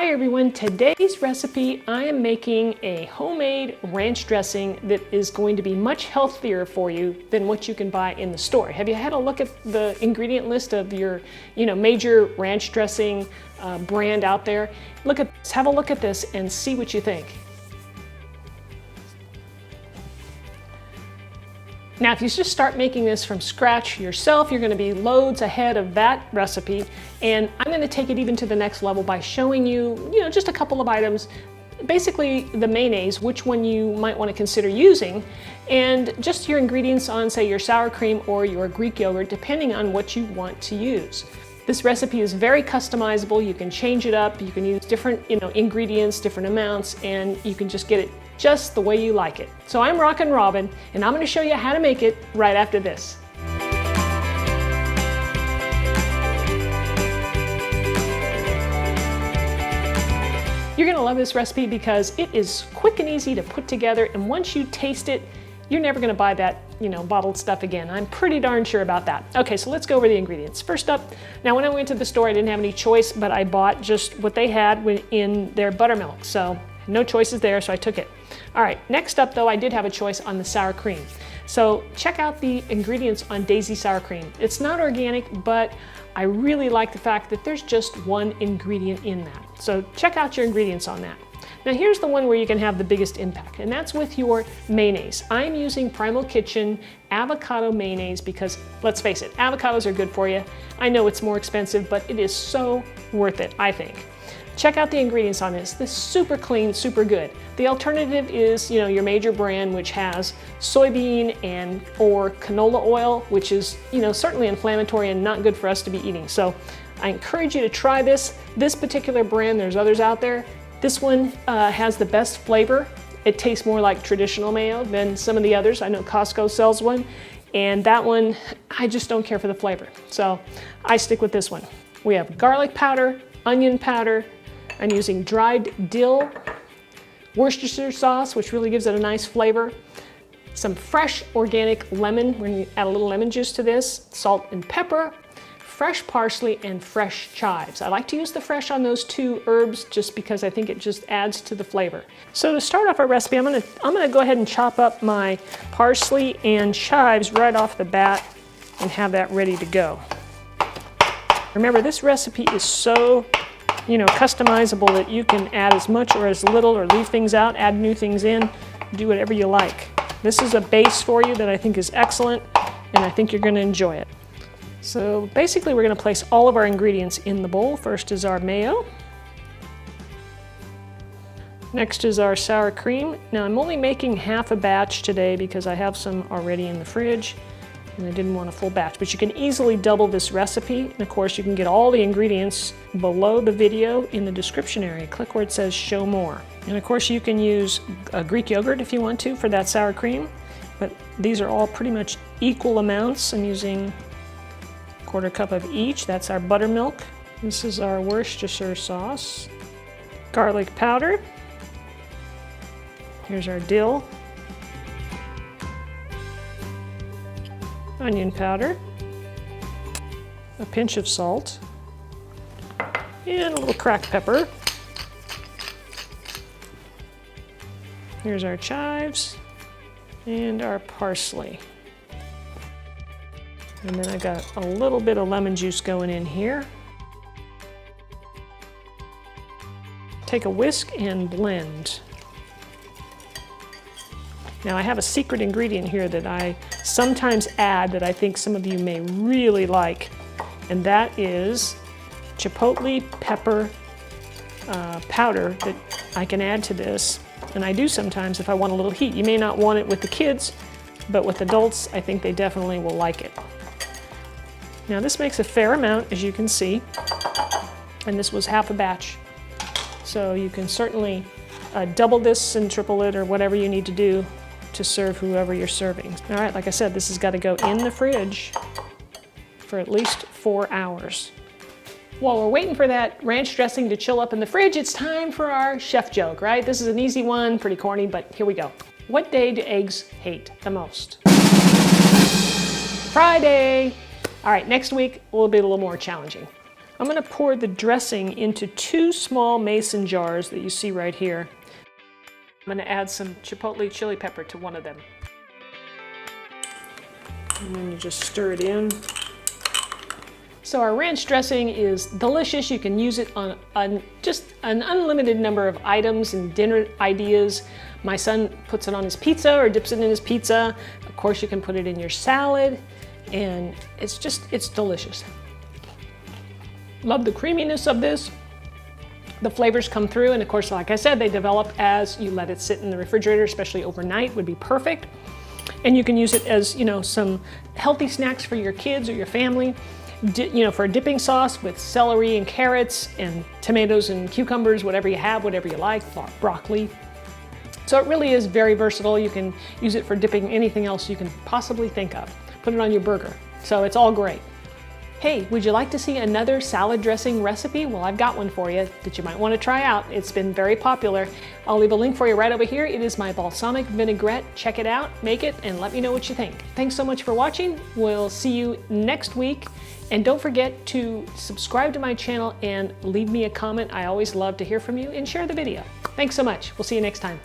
Hi everyone, today's recipe I am making a homemade ranch dressing that is going to be much healthier for you than what you can buy in the store. Have you had a look at the ingredient list of your major ranch dressing brand out there? Look at this, have a look at this and see what you think. Now, if you just start making this from scratch yourself, you're going to be loads ahead of that recipe. And I'm going to take it even to the next level by showing you, just a couple of items, basically the mayonnaise, which one you might want to consider using, and just your ingredients on, say, your sour cream or your Greek yogurt, depending on what you want to use. This recipe is very customizable. You can change it up. You can use different, ingredients, different amounts, and you can just get it just the way you like it. So I'm Rockin' Robin, and I'm going to show you how to make it right after this. You're going to love this recipe because it is quick and easy to put together, and once you taste it, you're never going to buy that, bottled stuff again. I'm pretty darn sure about that. Okay, so let's go over the ingredients. First up, now when I went to the store, I didn't have any choice, but I bought just what they had in their buttermilk. So no choices there, so I took it. All right, next up though, I did have a choice on the sour cream. So check out the ingredients on Daisy Sour Cream. It's not organic, but I really like the fact that there's just one ingredient in that. So check out your ingredients on that. Now here's the one where you can have the biggest impact, and that's with your mayonnaise. I'm using Primal Kitchen avocado mayonnaise because, let's face it, avocados are good for you. I know it's more expensive, but it is so worth it, I think. Check out the ingredients on this. This is super clean, super good. The alternative is, your major brand, which has soybean or canola oil, which is, certainly inflammatory and not good for us to be eating. So I encourage you to try this. This particular brand, there's others out there. This one has the best flavor. It tastes more like traditional mayo than some of the others. I know Costco sells one, and that one, I just don't care for the flavor. So I stick with this one. We have garlic powder, onion powder. I'm using dried dill, Worcestershire sauce, which really gives it a nice flavor. Some fresh organic lemon, we're going to add a little lemon juice to this, salt and pepper, fresh parsley, and fresh chives. I like to use the fresh on those two herbs just because I think it just adds to the flavor. So to start off our recipe, I'm gonna go ahead and chop up my parsley and chives right off the bat and have that ready to go. Remember, this recipe is so customizable that you can add as much or as little or leave things out, add new things in, do whatever you like. This is a base for you that I think is excellent, and I think you're going to enjoy it. So basically we're going to place all of our ingredients in the bowl. First is our mayo. Next is our sour cream. Now I'm only making half a batch today because I have some already in the fridge and I didn't want a full batch, but you can easily double this recipe. And of course you can get all the ingredients below the video in the description area. Click where it says show more. And of course you can use a Greek yogurt if you want to for that sour cream, but these are all pretty much equal amounts. I'm using 1/4 cup of each. That's our buttermilk. This is our Worcestershire sauce. Garlic powder. Here's our dill. Onion powder. A pinch of salt. And a little cracked pepper. Here's our chives and our parsley. And then I got a little bit of lemon juice going in here. Take a whisk and blend. Now I have a secret ingredient here that I sometimes add that I think some of you may really like, and that is chipotle pepper powder that I can add to this. And I do sometimes if I want a little heat. You may not want it with the kids, but with adults I think they definitely will like it. Now this makes a fair amount, as you can see, and this was half a batch. So you can certainly double this and triple it or whatever you need to do to serve whoever you're serving. All right, like I said, this has got to go in the fridge for at least 4 hours. While we're waiting for that ranch dressing to chill up in the fridge, it's time for our chef joke, right? This is an easy one, pretty corny, but here we go. What day do eggs hate the most? Friday. All right, next week will be a little more challenging. I'm going to pour the dressing into 2 small mason jars that you see right here. I'm going to add some chipotle chili pepper to one of them. And then you just stir it in. So our ranch dressing is delicious. You can use it on just an unlimited number of items and dinner ideas. My son puts it on his pizza or dips it in his pizza. Of course, you can put it in your salad, and it's delicious. Love the creaminess of this. The flavors come through, and of course, like I said, they develop as you let it sit in the refrigerator, especially overnight would be perfect. And you can use it as, you know, some healthy snacks for your kids or your family. You know, for a dipping sauce with celery and carrots and tomatoes and cucumbers, whatever you have, whatever you like, broccoli. So it really is very versatile. You can use it for dipping anything else you can possibly think of. Put it on your burger. So it's all great. Hey, would you like to see another salad dressing recipe? Well, I've got one for you that you might want to try out. It's been very popular. I'll leave a link for you right over here. It is my balsamic vinaigrette. Check it out, make it, and let me know what you think. Thanks so much for watching. We'll see you next week. And don't forget to subscribe to my channel and leave me a comment. I always love to hear from you, and share the video. Thanks so much. We'll see you next time.